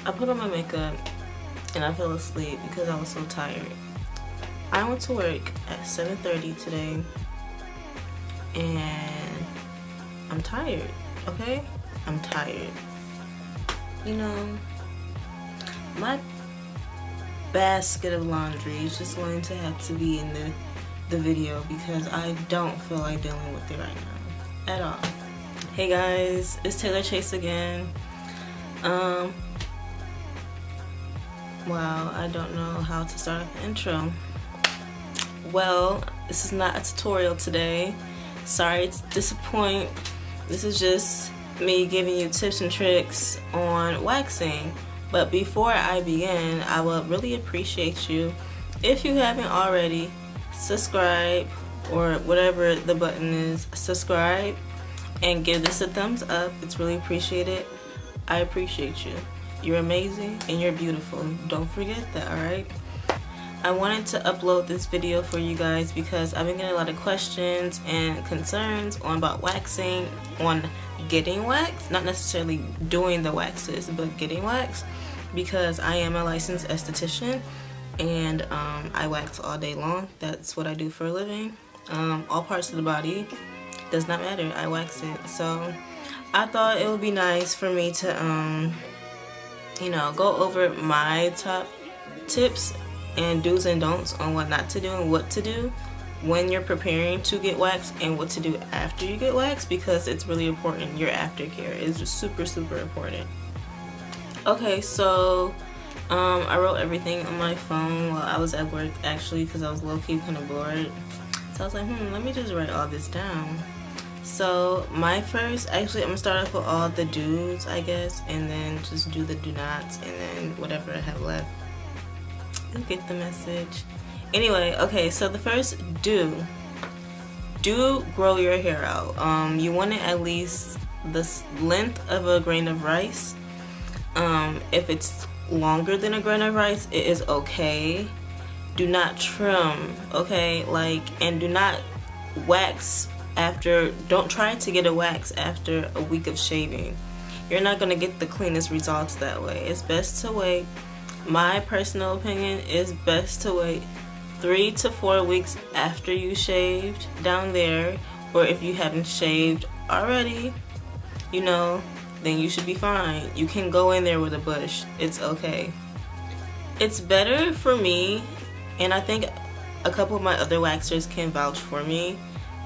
I put on my makeup and I fell asleep because I was so tired. I went to work at 7:30 today and I'm tired, okay? I'm tired. You know, my basket of laundry is just going to have to be in the video because I don't feel like dealing with it right now at all. Hey guys, it's Taylor Chaise again. Wow, I don't know how to start the intro. Well, this is not a tutorial today. Sorry to disappoint. This is just me giving you tips and tricks on waxing. But before I begin, I would really appreciate you if you haven't already, subscribe, or whatever the button is, subscribe and give this a thumbs up. It's really appreciated. I appreciate you. You're amazing and you're beautiful. Don't forget that, alright? I wanted to upload this video for you guys because I've been getting a lot of questions and concerns about waxing, on getting waxed, not necessarily doing the waxes, but getting waxed, because I am a licensed esthetician and I wax all day long. That's what I do for a living. All parts of the body, does not matter, I wax it. So I thought it would be nice for me to you know, go over my top tips and do's and don'ts on what not to do and what to do when you're preparing to get waxed and what to do after you get waxed, because it's really important. Your aftercare is just super important. Okay, so I wrote everything on my phone while I was at work, actually, because I was low-key kind of bored. So I was like, let me just write all this down. So my first, actually, I'm gonna start off with all the do's, I guess, and then just do the do nots, and then whatever I have left. You'll get the message. Anyway, okay, so the first do grow your hair out. You want it at least the length of a grain of rice. If it's longer than a grain of rice, it is okay. Do not trim, okay? And do not wax after, don't try to get a wax after a week of shaving. You're not gonna get the cleanest results that way. It's best to wait. My personal opinion is best to wait 3 to 4 weeks after you shaved down there, or if you haven't shaved already, you know, then you should be fine. You can go in there with a bush. It's okay. It's better for me, and I think a couple of my other waxers can vouch for me,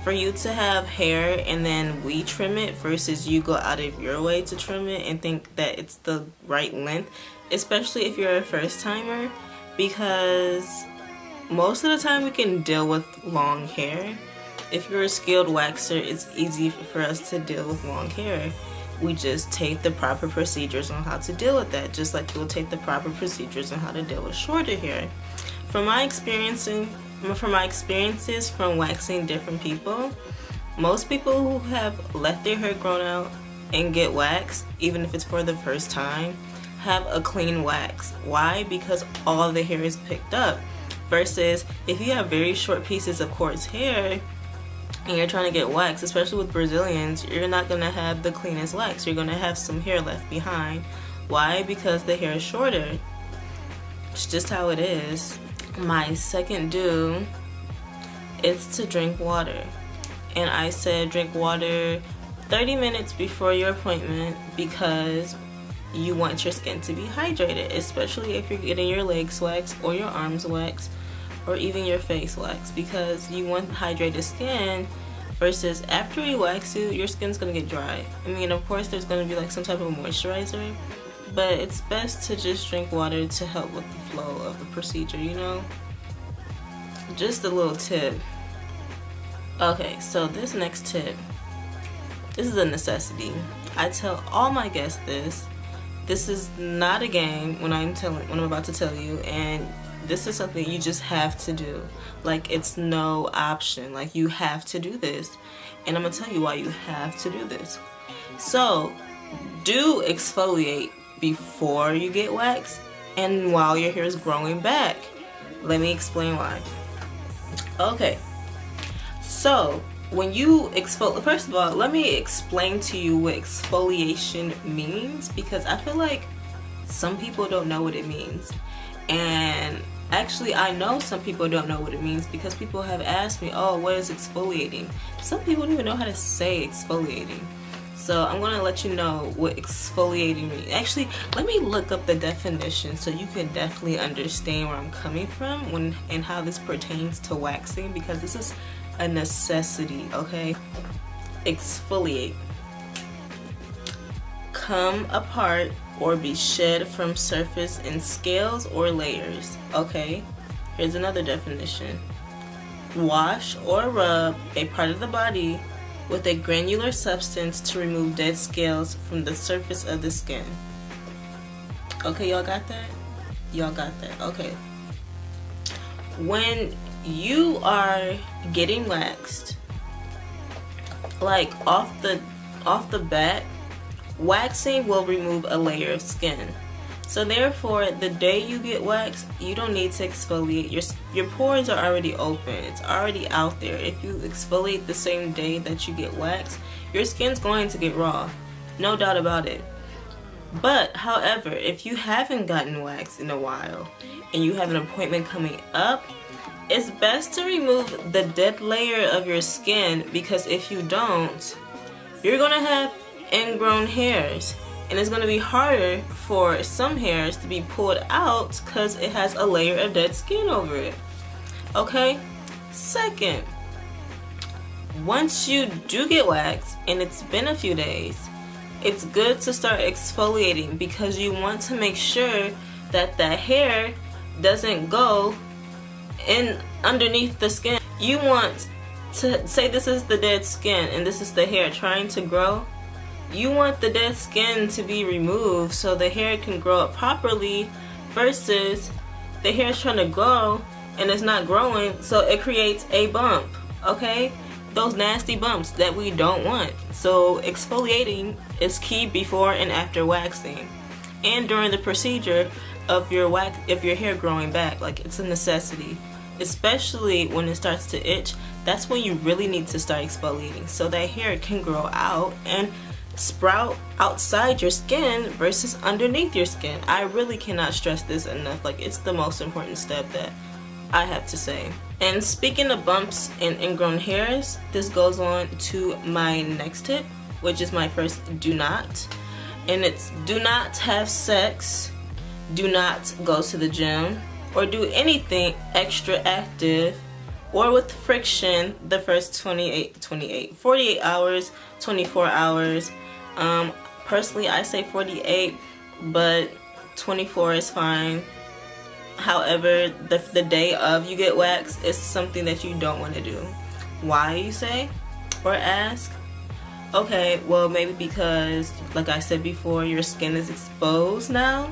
for you to have hair and then we trim it versus you go out of your way to trim it and think that it's the right length, especially if you're a first timer, because most of the time we can deal with long hair. If you're a skilled waxer, it's easy for us to deal with long hair. We just take the proper procedures on how to deal with that, just like you'll take the proper procedures on how to deal with shorter hair. From my experiences from waxing different people, most people who have let their hair grown out and get waxed, even if it's for the first time, have a clean wax. Why? Because all the hair is picked up. Versus if you have very short pieces of coarse hair and you're trying to get waxed, especially with Brazilians, you're not gonna have the cleanest wax. You're gonna have some hair left behind. Why? Because the hair is shorter. It's just how it is. My second do is to drink water. And I said drink water 30 minutes before your appointment because you want your skin to be hydrated, especially if you're getting your legs waxed or your arms waxed or even your face waxed, because you want hydrated skin versus after we wax you, your skin's gonna get dry. I mean, of course there's gonna be like some type of moisturizer, but it's best to just drink water to help with the flow of the procedure, you know? Just a little tip. Okay, so this next tip, this is a necessity. I tell all my guests this. This is not a game when I'm about to tell you, and this is something you just have to do. Like, it's no option. Like, you have to do this. And I'm gonna tell you why you have to do this. So, do exfoliate before you get waxed and while your hair is growing back. Let me explain why. Okay, so when you exfoliate, first of all, let me explain to you what exfoliation means, because I feel like Some people don't know what it means. And actually, I know some people don't know what it means because people have asked me, oh, what is exfoliating? Some people don't even know how to say exfoliating. So I'm going to let you know what exfoliating means. Actually, let me look up the definition so you can definitely understand where I'm coming from and how this pertains to waxing, because this is a necessity, okay? Exfoliate. Come apart or be shed from surface in scales or layers. Okay, here's another definition. Wash or rub a part of the body with a granular substance to remove dead scales from the surface of the skin. Okay, y'all got that? Y'all got that? Okay. When you are getting waxed, like off the bat, waxing will remove a layer of skin. So therefore, the day you get waxed, you don't need to exfoliate. Your pores are already open. It's already out there. If you exfoliate the same day that you get waxed, your skin's going to get raw. No doubt about it. But, however, if you haven't gotten waxed in a while and you have an appointment coming up, it's best to remove the dead layer of your skin, because if you don't, you're going to have ingrown hairs, and it's going to be harder for some hairs to be pulled out because it has a layer of dead skin over it. Okay? Second, once you do get waxed and it's been a few days, it's good to start exfoliating, because you want to make sure that the hair doesn't go in underneath the skin. You want to say this is the dead skin and this is the hair trying to grow. You want the dead skin to be removed so the hair can grow up properly, versus the hair is trying to grow and it's not growing, so it creates a bump. Okay? Those nasty bumps that we don't want. So exfoliating is key before and after waxing, and during the procedure of your hair growing back. Like, it's a necessity, especially when it starts to itch. That's when you really need to start exfoliating, so that hair can grow out and sprout outside your skin versus underneath your skin. I really cannot stress this enough. Like, it's the most important step that I have to say. And speaking of bumps and ingrown hairs, this goes on to my next tip, which is my first do not. And it's do not have sex, do not go to the gym, or do anything extra active or with friction the first 48 hours, 24 hours. Personally, I say 48, but 24 is fine. However, the day of you get waxed is something that you don't want to do. Why, you say or ask? Okay, well, maybe because, like I said before, your skin is exposed now,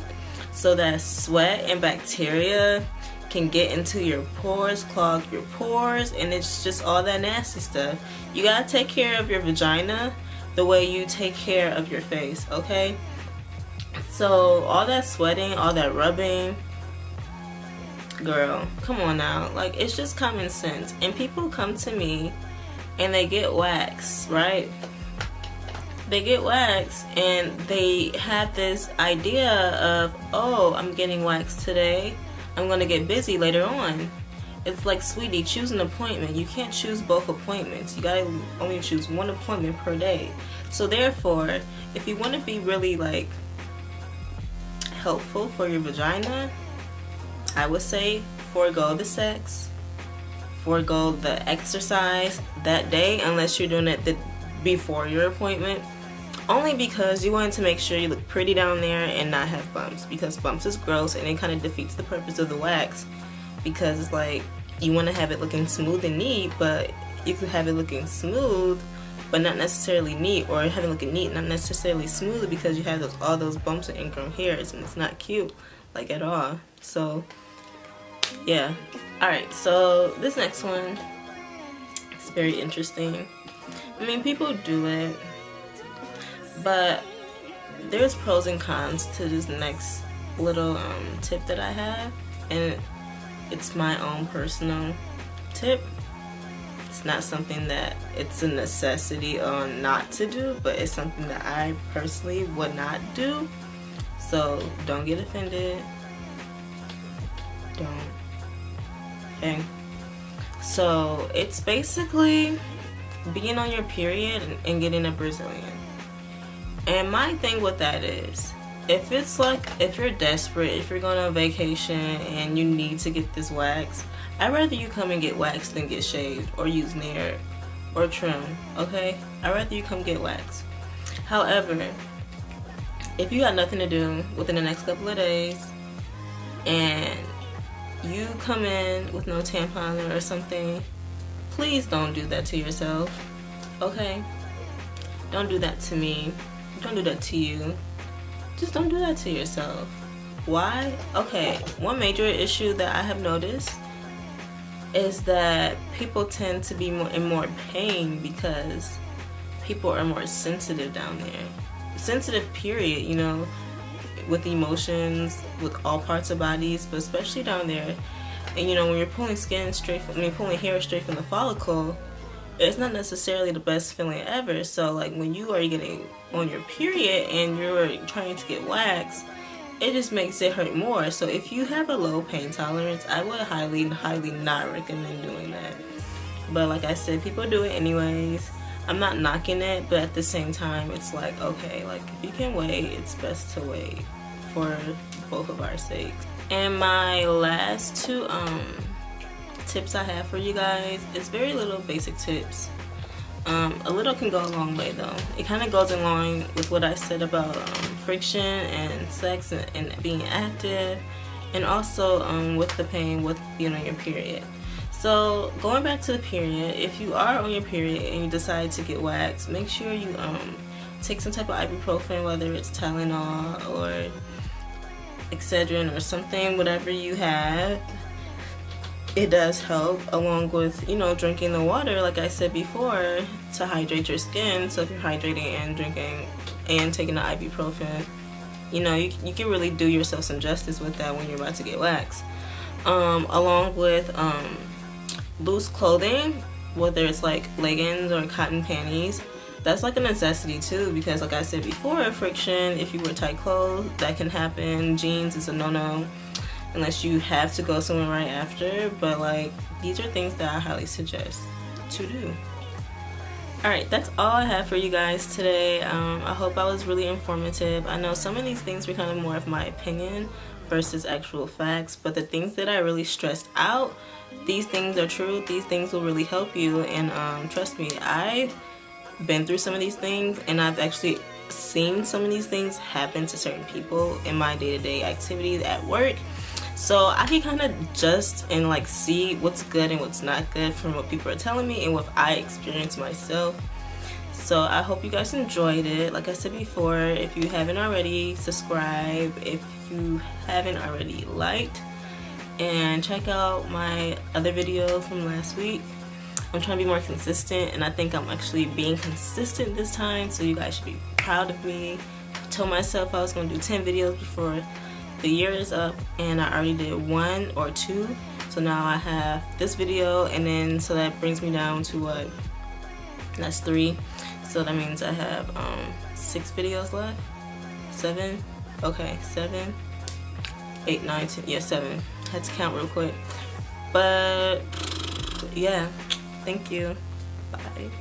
so that sweat and bacteria can get into your pores, clog your pores, and it's just all that nasty stuff. You gotta take care of your vagina the way you take care of your face, okay? So all that sweating, all that rubbing, girl, come on now. Like, it's just common sense. And people come to me and they get waxed, right? They get waxed and they have this idea of, oh, I'm getting waxed today, I'm gonna get busy later on. It's like, sweetie, choose an appointment. You can't choose both appointments. You gotta only choose one appointment per day. So therefore, if you want to be really like helpful for your vagina, I would say forego the sex, forego the exercise that day, unless you're doing it before your appointment. Only because you want to make sure you look pretty down there and not have bumps, because bumps is gross and it kind of defeats the purpose of the wax, because it's like you want to have it looking smooth and neat, but you could have it looking smooth but not necessarily neat, or have it looking neat not necessarily smooth, because you have all those bumps and ingrown hairs, and it's not cute, like, at all. So yeah. Alright, so this next one is very interesting. I mean, people do it, but there's pros and cons to this next little tip that I have, and it's my own personal tip. It's not something that it's a necessity or not to do, but it's something that I personally would not do. so don't get offended. Don't. Okay. So it's basically being on your period and getting a Brazilian. And my thing with that is, if it's like, if you're desperate, if you're going on vacation and you need to get this wax, I'd rather you come and get waxed than get shaved or use nair or trim, okay? I'd rather you come get waxed. However, if you got nothing to do within the next couple of days and you come in with no tampon or something, please don't do that to yourself, okay? Don't do that to me. Don't do that to you. Just don't do that to yourself. Why? Okay, one major issue that I have noticed is that people tend to be in more pain because people are more sensitive down there. Sensitive, period, you know, with emotions, with all parts of bodies, but especially down there. And you know, when you're pulling when you're pulling hair straight from the follicle, it's not necessarily the best feeling ever. So like when you are getting on your period and you're trying to get waxed, it just makes it hurt more. So if you have a low pain tolerance, I would highly not recommend doing that. But like I said, people do it anyways. I'm not knocking it, but at the same time, it's like, okay, like if you can wait, it's best to wait for both of our sakes. And my last two tips I have for you guys is very little basic tips. A little can go a long way though. It kind of goes in line with what I said about friction and sex and being active, and also with the pain with being on your period. So going back to the period, if you are on your period and you decide to get waxed, make sure you take some type of ibuprofen, whether it's Tylenol or Excedrin or something, whatever you have. It does help, along with, you know, drinking the water, like I said before, to hydrate your skin. So if you're hydrating and drinking and taking the ibuprofen, you know, you can really do yourself some justice with that when you're about to get waxed. Along with loose clothing, whether it's like leggings or cotton panties, that's like a necessity too, because like I said before, friction, if you wear tight clothes, that can happen. Jeans is a no-no unless you have to go somewhere right after, but like these are things that I highly suggest to do. Alright, that's all I have for you guys today. I hope I was really informative. I know some of these things were kind of more of my opinion versus actual facts, but the things that I really stressed out, these things are true. These things will really help you, and trust me, I've been through some of these things, and I've actually seen some of these things happen to certain people in my day-to-day activities at work. So I can kind of adjust and like see what's good and what's not good from what people are telling me and what I experienced myself. So I hope you guys enjoyed it. Like I said before, if you haven't already, subscribe. If you haven't already, liked, and check out my other video from last week. I'm trying to be more consistent, and I think I'm actually being consistent this time, so you guys should be proud of me. I told myself I was going to do 10 videos before the year is up, and I already did 1 or 2, so now I have this video, and then so that brings me down to what, that's 3, so that means I have 6 videos left. 7, okay, 7, 8, 9, 10, yeah, 7. I had to count real quick, but yeah, thank you, bye.